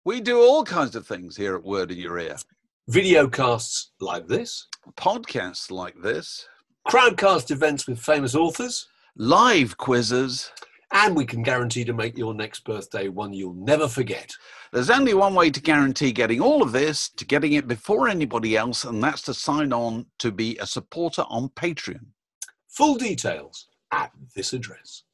We do all kinds of things here at Word in Your Ear. Video casts like this. Podcasts like this. Crowdcast events with famous authors. Live quizzes. And we can guarantee to make your next birthday one you'll never forget. There's only one way to guarantee getting all of this, to getting it before anybody else, and that's to sign on to be a supporter on Patreon. Full details at this address.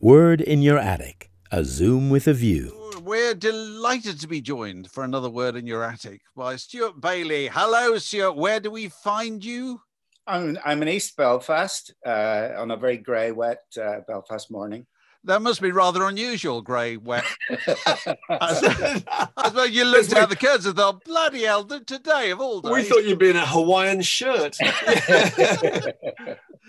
Word in Your Attic, a Zoom with a view. We're delighted to be joined for another Word in Your Attic by Stuart Bailie. Hello, Stuart. Where do we find you? I'm in East Belfast on a very grey, wet Belfast morning. That must be rather unusual, grey, wet. I suppose you looked out the curtains and thought, bloody hell, today of all days. We thought you'd be in a Hawaiian shirt.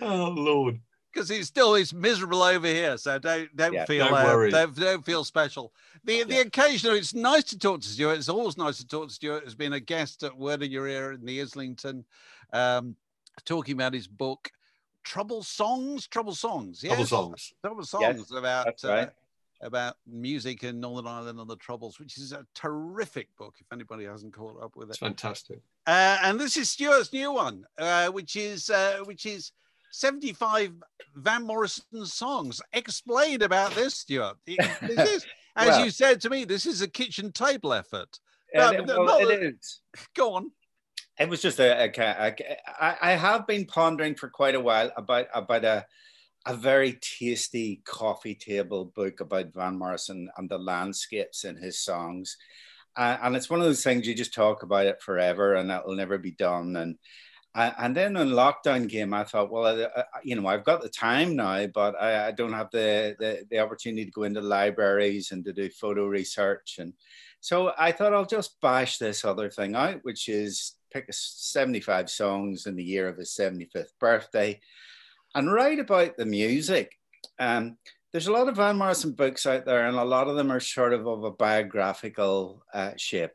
Oh, Lord. Because it's miserable over here, so don't feel special. The occasional, it's nice to talk to Stuart. It's always nice to talk to Stuart. Has been a guest at Word in Your Ear in the Islington, talking about his book, Trouble Songs. Yes? Trouble Songs yes, about music in Northern Ireland and the Troubles, which is a terrific book. If anybody hasn't caught up with it, it's fantastic. And this is Stuart's new one, which is 75 Van Morrison songs. Explain about this, Stuart. This is, as you said to me, this is a kitchen table effort. It is. Go on. It was just I have been pondering for quite a while about a very tasty coffee table book about Van Morrison and the landscapes in his songs. And it's one of those things you just talk about it forever and that will never be done. And then when lockdown came, I thought, well, I've got the time now, but I don't have the opportunity to go into libraries and to do photo research. And so I thought I'll just bash this other thing out, which is pick 75 songs in the year of his 75th birthday and write about the music. There's a lot of Van Morrison books out there, and a lot of them are sort of a biographical shape.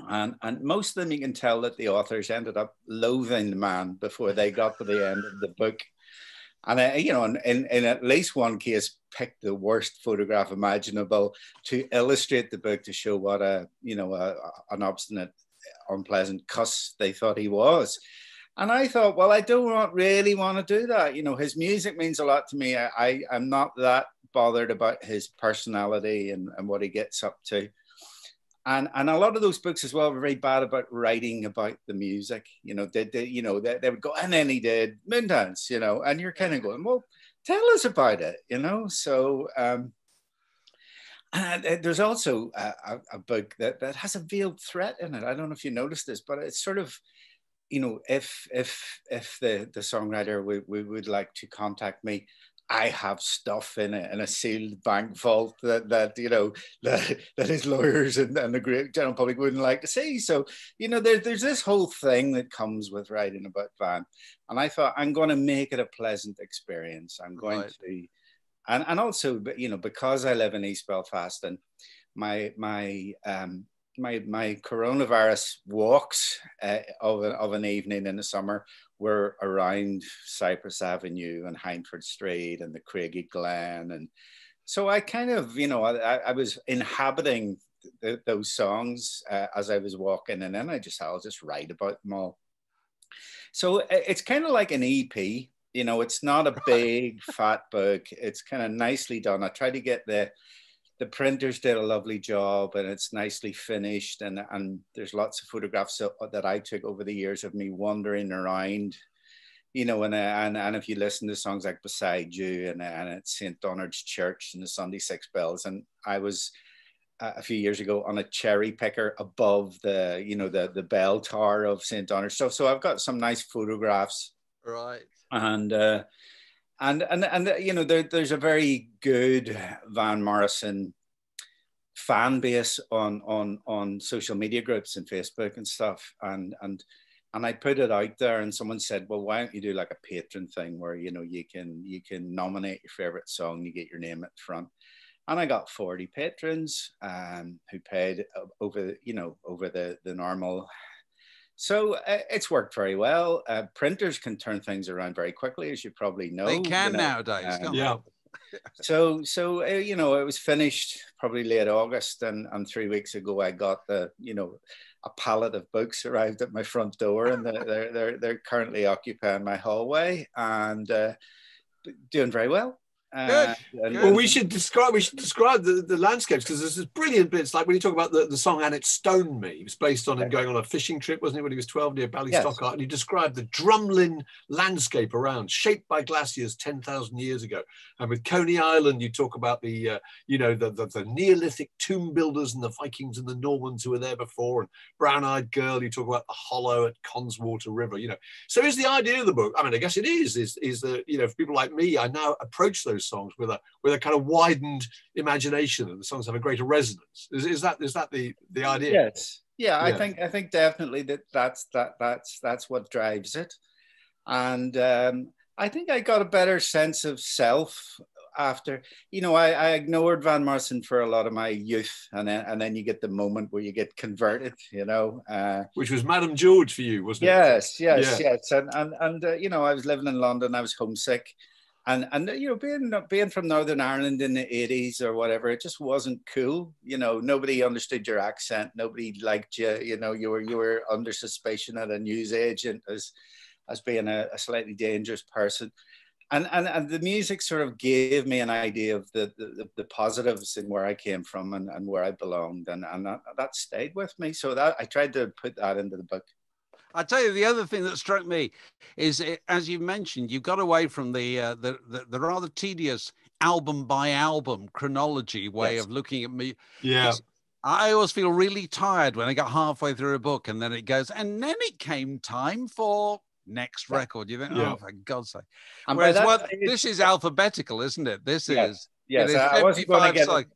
And most of them, you can tell that the authors ended up loathing the man before they got to the end of the book. And, in at least one case, picked the worst photograph imaginable to illustrate the book to show what an obstinate, unpleasant cuss they thought he was. And I thought, well, I don't really want to do that. His music means a lot to me. I'm not that bothered about his personality and what he gets up to. And a lot of those books as well were very bad about writing about the music. They would go, and then he did Moondance, and you're kind of going, well, tell us about it, So and there's also a book that has a veiled threat in it. I don't know if you noticed this, but it's sort of, if the songwriter would like to contact me, I have stuff in a sealed bank vault that his lawyers and the great general public wouldn't like to see. So, there's this whole thing that comes with writing about Van. And I thought, I'm going to make it a pleasant experience. I'm going to, and also, because I live in East Belfast and my coronavirus walks of an evening in the summer were around Cypress Avenue and Hindford Street and the Craigie Glen. And so I kind of, I was inhabiting those songs as I was walking, and then I'll just write about them all. So it's kind of like an EP, it's not a big fat book. It's kind of nicely done. I tried to get the printers did a lovely job, and it's nicely finished. And there's lots of photographs that I took over the years of me wandering around, and if you listen to songs like Beside You and it's St. Donald's Church and the Sunday Six Bells. And I was a few years ago on a cherry picker above the bell tower of St. Donald's. So I've got some nice photographs. Right. And there's a very good Van Morrison fan base on social media groups and Facebook and stuff. And I put it out there, and someone said, well, why don't you do like a patron thing where, you can nominate your favorite song, you get your name at the front. And I got 40 patrons who paid over the normal. So it's worked very well. Printers can turn things around very quickly, as you probably know. They can nowadays. Yeah. So you know, it was finished probably late August, and 3 weeks ago I got the, you know, a pallet of books arrived at my front door, and they're currently occupying my hallway, and doing very well. Good. Well, we should describe the landscapes, because there's this brilliant bits, like when you talk about the song "And It Stoned Me." It was based on him going on a fishing trip, wasn't it, when he was 12 near Ballystock, and you described the drumlin landscape around, shaped by glaciers 10,000 years ago. And with Coney Island, you talk about the you know, the Neolithic tomb builders and the Vikings and the Normans who were there before, and Brown-Eyed Girl. You talk about the hollow at Conswater River. You know, so is the idea of the book? I mean, I guess it is that, you know, for people like me, I now approach those songs with a kind of widened imagination, and the songs have a greater resonance. Is that the idea? Yes. Yeah, I think definitely that's what drives it. And I think I got a better sense of self after, you know, I ignored Van Morrison for a lot of my youth, and then you get the moment where you get converted, you know. Which was Madame George for you, wasn't it? Yes. And you know, I was living in London, I was homesick. And you know, being from Northern Ireland in the 80s or whatever, it just wasn't cool. You know, nobody understood your accent. Nobody liked you. You know, you were under suspicion at a newsagent as being a slightly dangerous person. And the music sort of gave me an idea of the positives in where I came from and where I belonged. And that stayed with me. So that I tried to put that into the book. I tell you, the other thing that struck me is, as you mentioned, you got away from the rather tedious album by album chronology way of looking at me. Yeah. I always feel really tired when I got halfway through a book and then it goes, and then it came time for next record. You think, oh, for God's sake. And whereas this is alphabetical, isn't it? This is. Yes, it is I wasn't going to get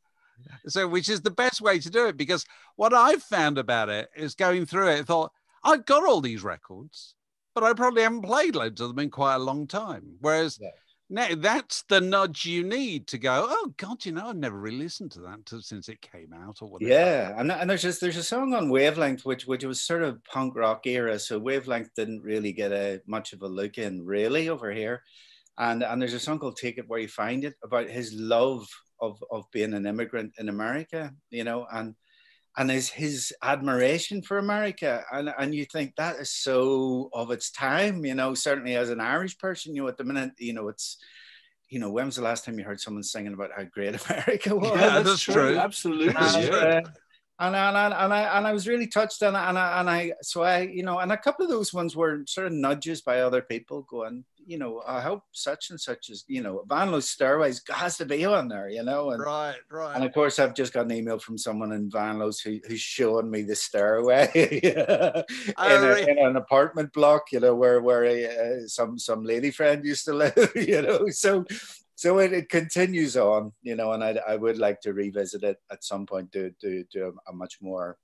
So, which is the best way to do it, because what I've found about it is going through it, I thought, I've got all these records, but I probably haven't played loads of them in quite a long time. Whereas now that's the nudge you need to go, oh God, you know, I've never really listened to that since it came out or whatever. Yeah, and there's a song on Wavelength which was sort of punk rock era, so Wavelength didn't really get much of a look in really over here. And there's a song called Take It Where You Find It about his love of being an immigrant in America, you know, and his admiration for America. And you think that is so of its time, you know, certainly as an Irish person, you know, at the minute, you know, it's, you know, when was the last time you heard someone singing about how great America was? Yeah, that's true. Absolutely. And I was really touched on it, and I you know, and a couple of those ones were sort of nudges by other people going, you know, I hope such and such is, you know, Van Lowe's Stairways has to be on there, you know. And, right. And of course, I've just got an email from someone in Van Lowe's who's showing me the stairway in an apartment block, you know, where some lady friend used to live, you know. So it continues on, you know, and I would like to revisit it at some point, do a much more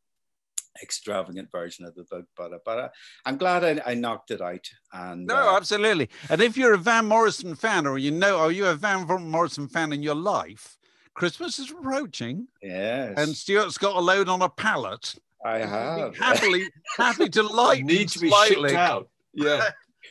extravagant version of the book, but I'm glad I knocked it out. And no, absolutely. And if you're a Van Morrison fan, or you're a Van Morrison fan in your life, Christmas is approaching. Yes. And Stuart's got a load on a pallet. I have. Happy to lighten need to be slightly. shipped out. Yeah.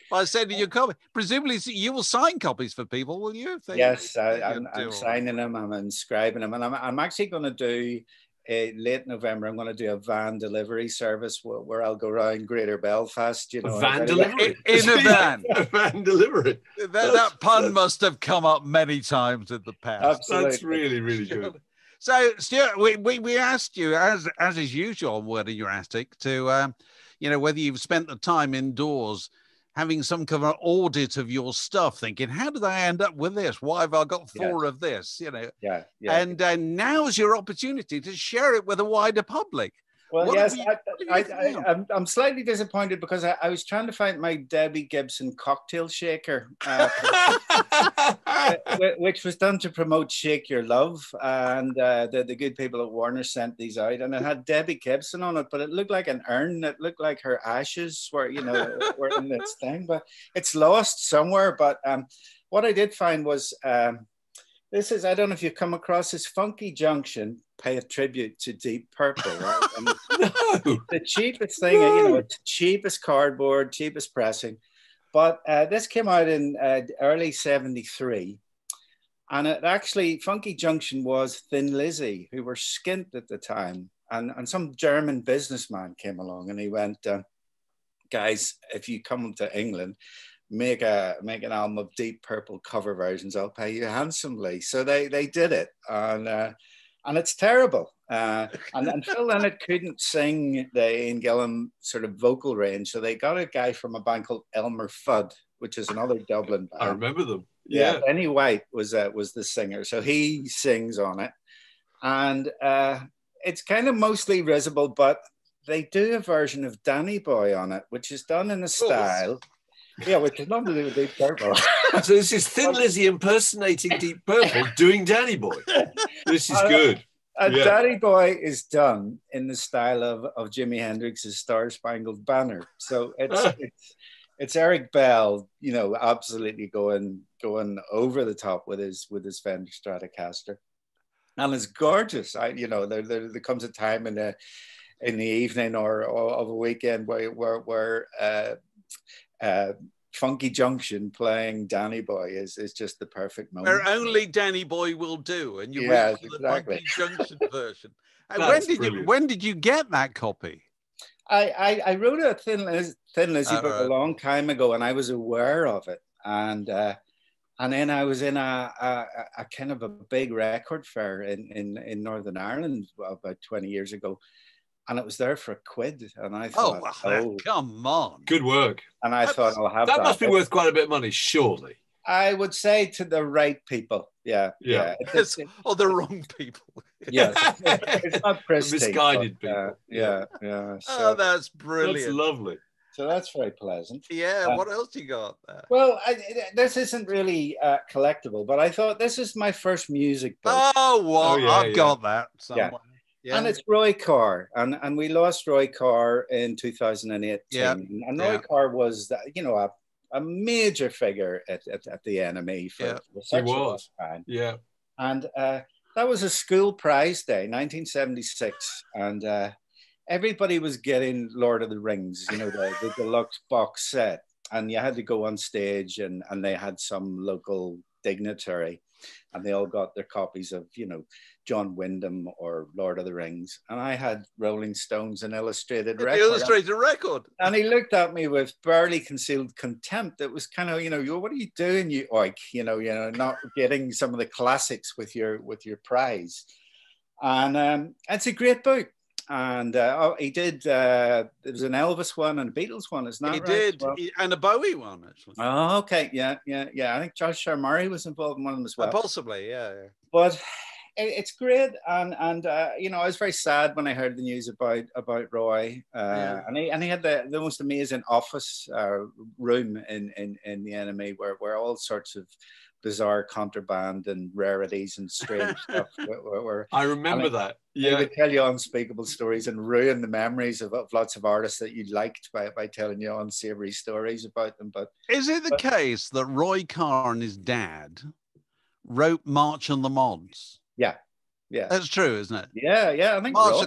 By sending you a copy. Presumably you will sign copies for people, will you? Yes, I'm signing them, I'm inscribing them, and I'm actually going to do late November. I'm going to do a van delivery service where I'll go around Greater Belfast. You know, a van delivery in a van. A van delivery. That pun must have come up many times in the past. Absolutely. That's really, really good. So, Stuart, we asked you, as is usual on Word in Your Attic, to you know, whether you've spent the time indoors having some kind of audit of your stuff, thinking, how did I end up with this? Why have I got four of this? You know, and now's your opportunity to share it with a wider public. Well, yes, I'm slightly disappointed because I was trying to find my Debbie Gibson cocktail shaker, which was done to promote Shake Your Love, and the good people at Warner sent these out, and it had Debbie Gibson on it, but it looked like an urn. It looked like her ashes were in this thing, but it's lost somewhere. But what I did find was this is, I don't know if you've come across this Funky Junction, pay a tribute to Deep Purple, right? And the cheapest thing, you know, it's cheapest cardboard, cheapest pressing. But this came out in early '73. And it actually, Funky Junction was Thin Lizzy, who were skint at the time. And some German businessman came along and he went, guys, if you come to England, make an album of Deep Purple cover versions. I'll pay you handsomely. So they did it. And it's terrible. And Phil Lynott couldn't sing the Ian Gillan sort of vocal range. So they got a guy from a band called Elmer Fudd, which is another Dublin band. I remember them. Yeah, Benny White was the singer, so he sings on it, and it's kind of mostly risible, but they do a version of Danny Boy on it, which is done in a style, which is nothing to do with Deep Purple. So this is Thin Lizzy impersonating Deep Purple, doing Danny Boy. This is good. And Danny Boy is done in the style of Jimi Hendrix's Star Spangled Banner, so it's Eric Bell, you know, absolutely going over the top with his Fender Stratocaster, and it's gorgeous. You know, there comes a time in the evening or of a weekend where Funky Junction playing Danny Boy is just the perfect moment. Where only Danny Boy will do, and you went for the Funky Junction version. And when did you get that copy? I wrote a Thin Lizzy book a long time ago, and I was aware of it, and then I was in a kind of a big record fair in Northern Ireland about 20 years ago, and it was there for £1, and I thought, come on, good work. And I thought, I'll have that. That must be worth quite a bit of money, surely. I would say to the right people, yeah. Or the wrong people. Yes, it's not pristine. Misguided people. Yeah. So, that's brilliant. That's lovely. So that's very pleasant. Yeah. What else you got there? Well, this isn't really collectible, but I thought this is my first music book. I've got that somewhere. Yeah. And it's Roy Carr, and we lost Roy Carr in 2018. Yeah. And Roy Carr was, you know, a major figure at the NME for such a long time. Yeah. And that was a school prize day, 1976, and everybody was getting Lord of the Rings, you know, the deluxe box set, and you had to go on stage, and they had some local dignitary, and they all got their copies of, you know, John Wyndham or Lord of the Rings, and I had Rolling Stones and Illustrated Record. Illustrated Record. And he looked at me with barely concealed contempt. It was kind of, you know, what are you doing, you oik? You know, not getting some of the classics with your prize. And it's a great book. And he did. There was an Elvis one and a Beatles one, isn't that right? He did, and a Bowie one actually. Oh, okay, yeah. I think Josh Murray was involved in one of them as well. Possibly, yeah. But it's great, and you know, I was very sad when I heard the news about Roy, and he had the most amazing office room in the NME where all sorts of bizarre contraband and rarities and strange stuff were. I remember that. Yeah, he would tell you unspeakable stories and ruin the memories of lots of artists that you liked by telling you unsavory stories about them. But is it the case that Roy Carr and his dad wrote March on the Mods? Yeah, that's true, isn't it? Yeah, I think Roy,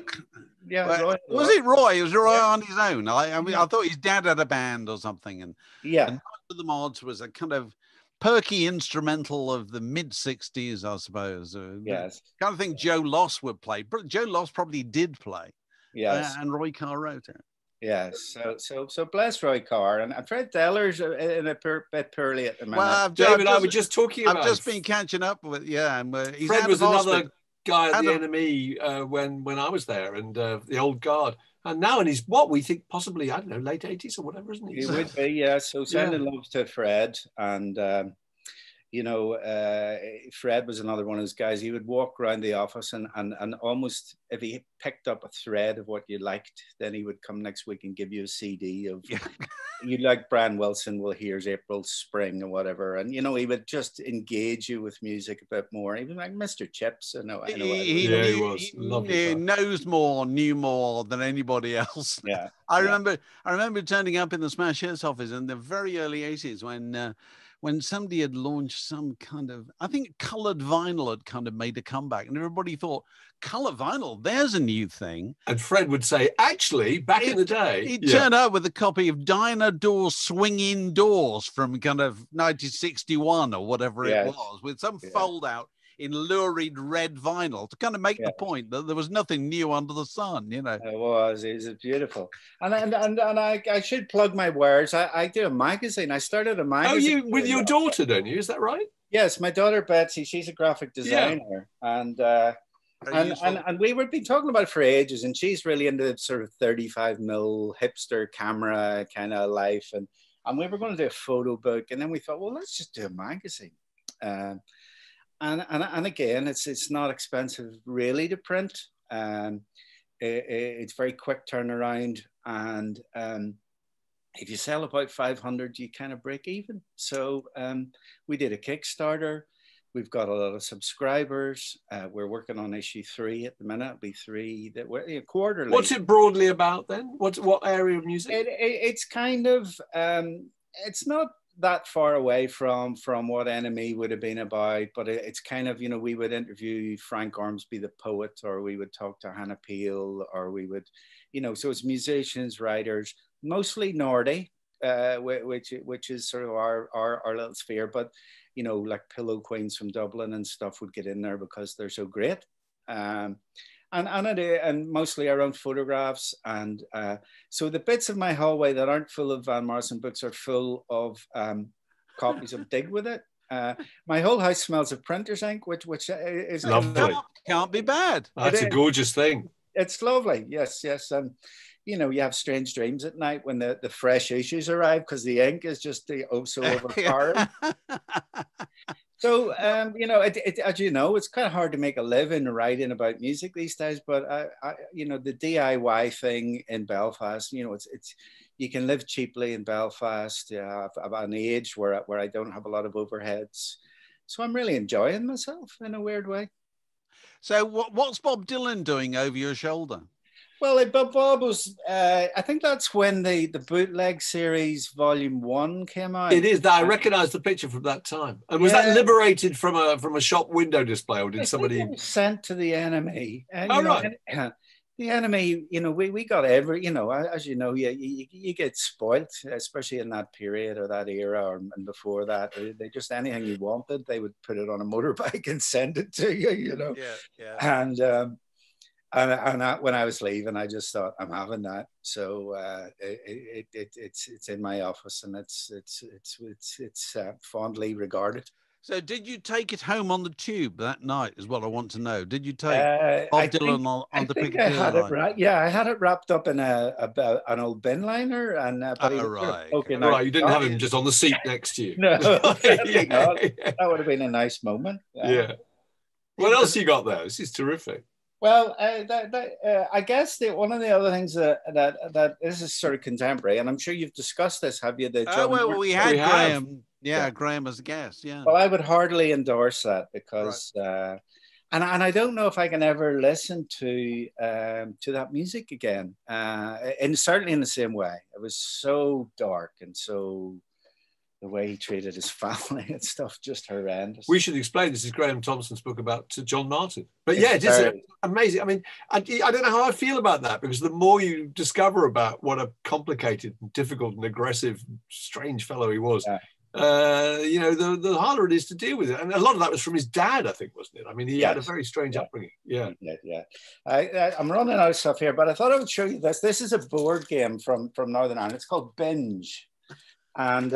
Roy. Was it Roy? Was Roy on his own? I mean, I thought his dad had a band or something, and March on the Mods was a kind of perky instrumental of the mid-60s, I suppose. Yes. Kind of thing Joe Loss would play. Joe Loss probably did play. Yes. And Roy Carr wrote it. Yes. So bless Roy Carr. And Fred Deller's in a bit poorly at the moment. Well, David, I was just talking about. I've just been catching up with, and he's Fred was another guy at the NME when I was there, and the old guard. And now in his, what we think possibly, I don't know, late 80s or whatever, isn't he? He would be, yeah. So sending love to Fred. And, you know, Fred was another one of those guys. He would walk around the office and almost, if he picked up a thread of what you liked, then he would come next week and give you a CD of, you like Brian Wilson, well, here's April Spring or whatever. And, you know, he would just engage you with music a bit more. He was like Mr. Chips. In a way. He was. He knew more than anybody else. Yeah. I remember turning up in the Smash Hits office in the very early 80s when somebody had launched some kind of, I think coloured vinyl had kind of made a comeback, and everybody thought, colour vinyl, there's a new thing. And Fred would say, actually, back in the day. He'd turn up with a copy of Diner Door Swinging Doors from kind of 1961 or whatever it was, with some fold out in lurid red vinyl to kind of make the point that there was nothing new under the sun, you know. It was beautiful. And I should plug my wares. I do a magazine. I started a magazine. Oh, you with your daughter, don't you? Is that right? Yes, my daughter Betsy, she's a graphic designer. Yeah. And we were been talking about it for ages, and she's really into sort of 35mm hipster camera kind of life. And we were going to do a photo book, and then we thought, well, let's just do a magazine. And again, it's not expensive really to print. It's very quick turnaround, and if you sell about 500, you kind of break even. So we did a Kickstarter. We've got a lot of subscribers. We're working on issue 3 at the minute. It'll be 3 that we're quarterly. What's it broadly about then? What area of music? It's kind of it's not that far away from what Enemy would have been about, but it's kind of, you know, we would interview Frank Ormsby the poet, or we would talk to Hannah Peel, or we would, you know, so it's musicians, writers, mostly Nordy, which is sort of our little sphere, but you know, like Pillow Queens from Dublin and stuff would get in there because they're so great. And mostly our own photographs. And so the bits of my hallway that aren't full of Van Morrison books are full of copies of Dig With It. My whole house smells of printer's ink, which is lovely. Can't be bad. That's a gorgeous thing. It's lovely. Yes. And you know, you have strange dreams at night when the fresh issues arrive because the ink is just so overpowering. So, you know, as you know, it's kind of hard to make a living writing about music these days. But, you know, the DIY thing in Belfast, you know, it's you can live cheaply in Belfast. I'm at an age where I don't have a lot of overheads. So I'm really enjoying myself in a weird way. So what's Bob Dylan doing over your shoulder? Well, Bob was, I think that's when the Bootleg series Volume 1 came out. It is. I recognise the picture from that time. And was that liberated from a shop window display, or did somebody... It was sent to the Enemy. And, right. The Enemy, you know, we got every, you know, as you know, you get spoilt, especially in that period or that era and before that. They just, anything you wanted, they would put it on a motorbike and send it to you, you know. Yeah. And when I was leaving, I just thought, I'm having that. So it's in my office, and it's fondly regarded. So did you take it home on the tube that night is what I want to know. Did you take Bob Dylan on the Piccadilly line? Yeah, I had it wrapped up in an old bin liner. And right. You didn't have him just on the seat next to you. No, that would have been a nice moment. Yeah. What else you got there? This is terrific. Well, I guess one of the other things that this is sort of contemporary, and I'm sure you've discussed this, have you? We had Graham. Yeah, Graham as a guest. Yeah. Well, I would hardly endorse that because, and I don't know if I can ever listen to that music again, and certainly in the same way. It was so dark and so. The way he treated his family and stuff, just horrendous. We should explain, this is Graham Thompson's book about John Martin. But yeah, it is amazing. I mean, I don't know how I feel about that, because the more you discover about what a complicated, difficult and aggressive, strange fellow he was, you know, the harder it is to deal with it. And a lot of that was from his dad, I think, wasn't it? I mean, he had a very strange upbringing. Yeah. I'm running out of stuff here, but I thought I would show you this. This is a board game from Northern Ireland. It's called Binge. And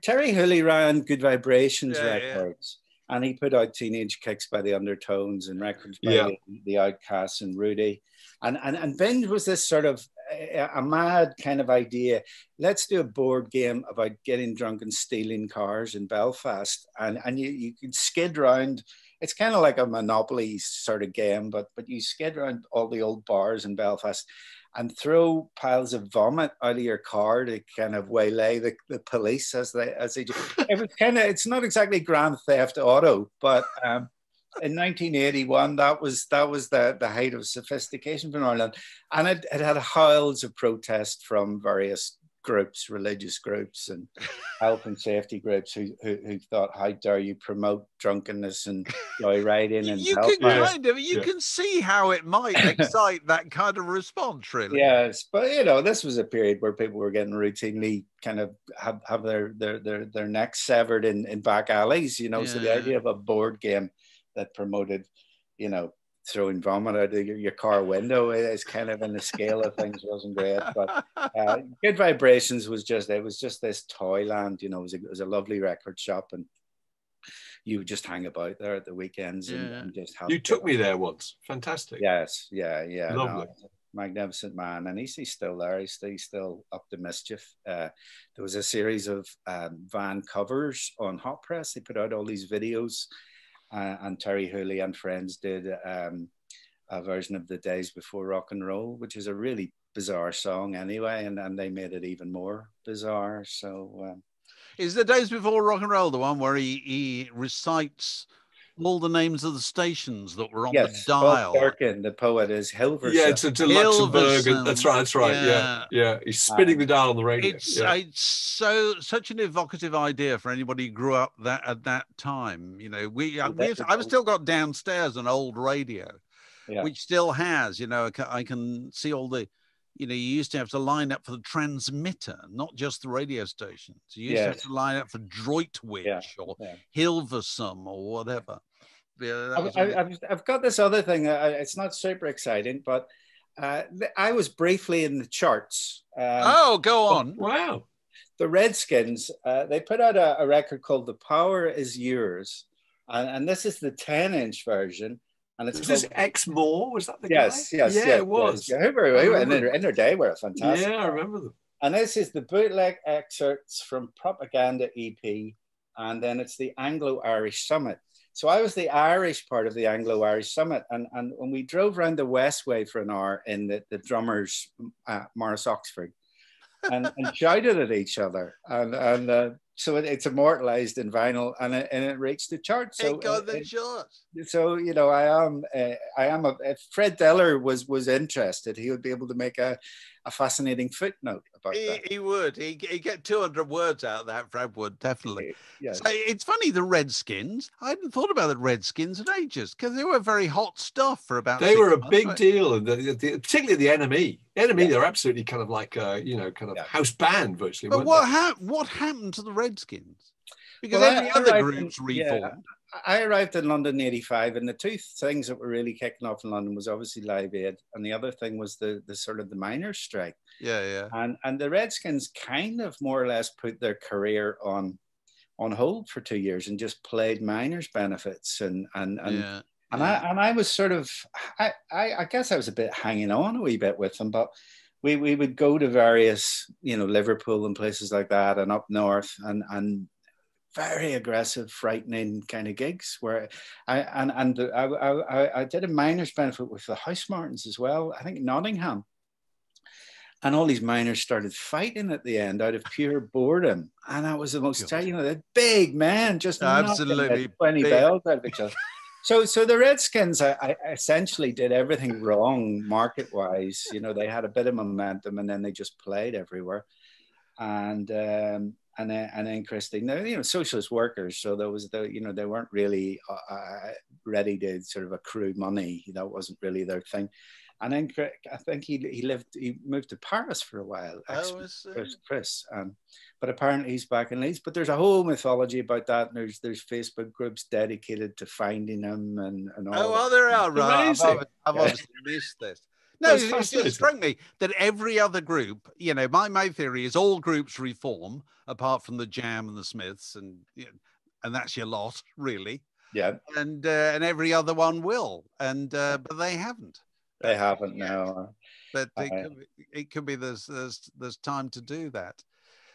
Terry Hooley ran Good Vibrations Records, and he put out Teenage Kicks by the Undertones and records by the Outcasts and Rudy. And Binge was this sort of a mad kind of idea. Let's do a board game about getting drunk and stealing cars in Belfast. And you could skid around. It's kind of like a Monopoly sort of game, but you skid around all the old bars in Belfast and throw piles of vomit out of your car to kind of waylay the police as they do. It was it's not exactly Grand Theft Auto, but in 1981, that was the height of sophistication for Ireland. And it had howls of protest from various groups, religious groups and health and safety groups who thought, how dare you promote drunkenness and joyriding and you can see how it might excite that kind of response, really. Yes, but you know, this was a period where people were getting routinely kind of have their necks severed in back alleys, you know. So the idea of a board game that promoted, you know, throwing vomit out of your car window is kind of in the scale of things wasn't great. But Good Vibrations was just this toyland, you know. It was a lovely record shop, and you would just hang about there at the weekends and just have. You took me there once. Fantastic. Yes, yeah, lovely. No, magnificent man, and he's still there. He's still up to mischief. There was a series of van covers on Hot Press. They put out all these videos. And Terry Hooley and friends did a version of The Days Before Rock and Roll, which is a really bizarre song anyway, and they made it even more bizarre. So, is The Days Before Rock and Roll the one where he recites all the names of the stations that were on the dial? Bob Durkin, the poet, is Hilversum. Yeah, to Luxembourg. That's right. Yeah. He's spinning the dial on the radio. It's such an evocative idea for anybody who grew up at that time. You know, I've still got downstairs an old radio, which still has. You know, I can see all the. You know, you used to have to line up for the transmitter, not just the radio stations. You used to have to line up for Droitwich or Hilversum or whatever. I've got this other thing. It's not super exciting, but I was briefly in the charts. Go on. Wow. The Redskins, they put out a record called The Power Is Yours. And this is the 10-inch version. And it's this Exmoor? Was that the guy? Yes, it was. Yeah, in their day were fantastic. Yeah, I remember them. And this is the bootleg excerpts from Propaganda EP, and then it's the Anglo-Irish Summit. So I was the Irish part of the Anglo-Irish Summit, and when we drove around the Westway for an hour in the drummers, Morris Oxford, and shouted at each other, and so it's immortalized in vinyl, and it reached the charts. So it got the charts. So you know, if Fred Deller was interested, he would be able to make a fascinating footnote about that. He would. He'd get 200 words out of that, Fred would, definitely. Yes. So it's funny, the Redskins, I hadn't thought about the Redskins in ages, because they were very hot stuff for about They were a big deal, and particularly the NME. They're absolutely kind of like, house band virtually. But what happened to the Redskins? Because every other group's reformed. I arrived in London in '85, and the two things that were really kicking off in London was obviously Live Aid, and the other thing was the sort of the miners' strike. Yeah. And the Redskins kind of more or less put their career on hold for 2 years and just played miners' benefits, and I was sort of, I guess I was a bit hanging on a wee bit with them, but we would go to various, you know, Liverpool and places like that, and up north, and very aggressive, frightening kind of gigs where I did a miners' benefit with the House Martins as well, I think Nottingham. And all these miners started fighting at the end out of pure boredom. And that was the most, the big men just absolutely 20 bells out of each other. So the Redskins, I essentially did everything wrong market-wise. You know, they had a bit of momentum, and then they just played everywhere. And then Christine, you know, socialist workers, so there was they weren't really ready to sort of accrue money. That wasn't really their thing. And then I think he moved to Paris for a while. Chris, but apparently he's back in Leeds. But there's a whole mythology about that. And there's Facebook groups dedicated to finding him and all. Oh, well, there are, right? I've obviously missed this. No, it struck me that every other group, you know, my theory is all groups reform apart from the Jam and the Smiths, and that's your lot, really. Yeah. And every other one will, but they haven't. They haven't now. But it could be there's time to do that.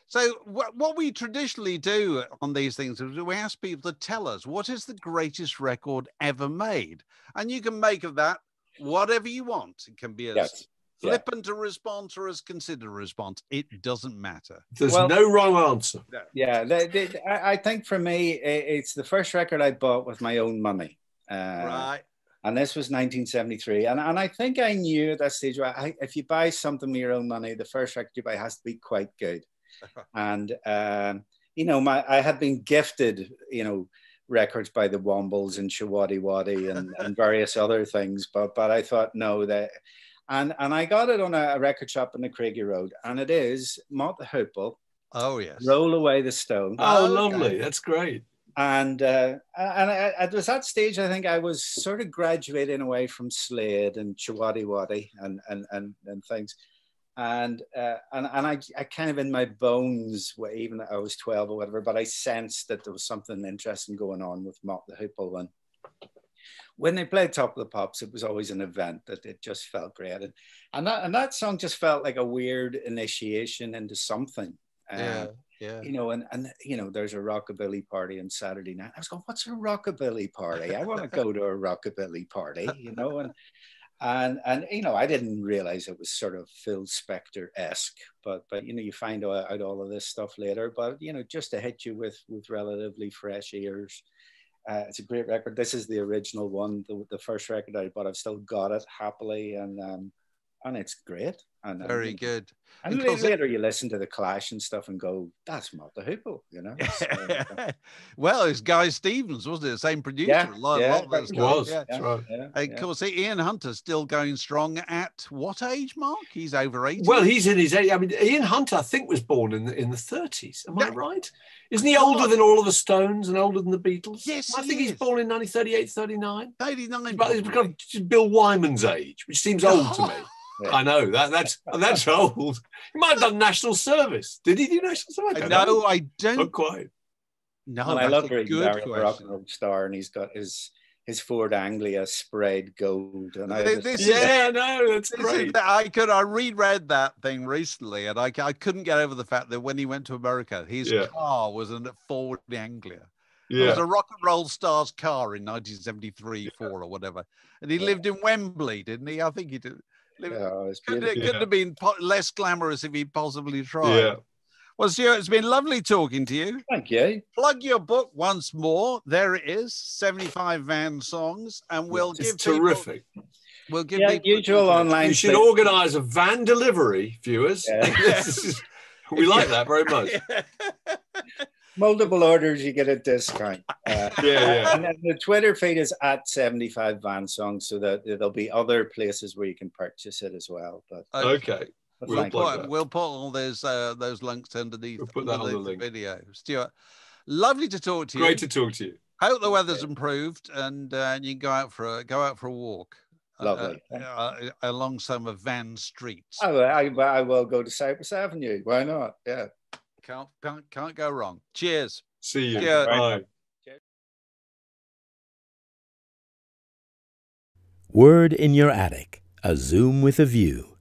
So what we traditionally do on these things is we ask people to tell us what is the greatest record ever made, and you can make of that whatever you want. It can be as flippant a response or as considered a response. It doesn't matter. There's no wrong answer. Yeah, I think for me, it's the first record I bought with my own money. Right. And this was 1973. And I think I knew at that stage, if you buy something with your own money, the first record you buy has to be quite good. And, you know, I had been gifted, you know, records by the Wombles and Shawadi Wadi and various other things. But I thought, no, and I got it on a record shop in the Craigie Road. And it is Mott the Hoople. Oh, yes. Roll Away the Stone. Oh, lovely. That's great. And it was that stage, I think I was sort of graduating away from Slade and Chawadi Wadi and things. And I kind of in my bones, even though I was 12 or whatever, but I sensed that there was something interesting going on with Mott the Hoople. And when they played Top of the Pops, it was always an event that it just felt great. And that song just felt like a weird initiation into something. Yeah. You know, and you know, there's a rockabilly party on Saturday night. I was going, what's a rockabilly party? I want to go to a rockabilly party, you know, and you know, I didn't realize it was sort of Phil Spector-esque, but you know, you find out all of this stuff later. But you know, just to hit you with relatively fresh ears, it's a great record. This is the original one, the first record I bought. I've still got it happily, and it's great. And very good. And later you listen to the Clash and stuff and go, that's Mott the Hoople, you know. So, well, it's Guy Stevens, wasn't it? The same producer. Yeah, That's right. Of course, Ian Hunter's still going strong at what age, Mark? He's over 80. Well, he's in his 80s. I mean, Ian Hunter, I think, was born in the 30s. Am I right? Isn't he older than all of the Stones and older than the Beatles? Yes, I think he's born in 1938, 39. 39. But he's become Bill Wyman's age, which seems old to me. Yeah. I know that's old. He might have done national service. Did he do national service? No, I don't. Not quite. No, and I love a good rock and roll star, and he's got his Ford Anglia sprayed gold. And that's great. I reread that thing recently, and I couldn't get over the fact that when he went to America, his car was a Ford Anglia. Yeah. It was a rock and roll star's car in 1973, 4 or whatever, and he lived in Wembley, didn't he? I think he did. It couldn't have been less glamorous if he possibly tried. Yeah. Well, Stuart, it's been lovely talking to you. Thank you. Plug your book once more. There it is, 75 Van songs, and we'll give terrific. We'll give usual online. You should organise a van delivery, viewers. Yeah. We like that very much. Multiple orders, you get a discount. And then the Twitter feed is at 75 Van Songs, so that there'll be other places where you can purchase it as well. But okay, we'll put all those links underneath. We'll put that on the link. Video. Stuart, lovely to talk to you. Great to talk to you. Hope the weather's improved and you can go out for a walk. Lovely. Along some of Van streets. I will go to Cypress Avenue. Why not? Yeah. Can't go wrong. Cheers. See you. Cheers. Bye. Word in Your Attic, a Zoom with a View.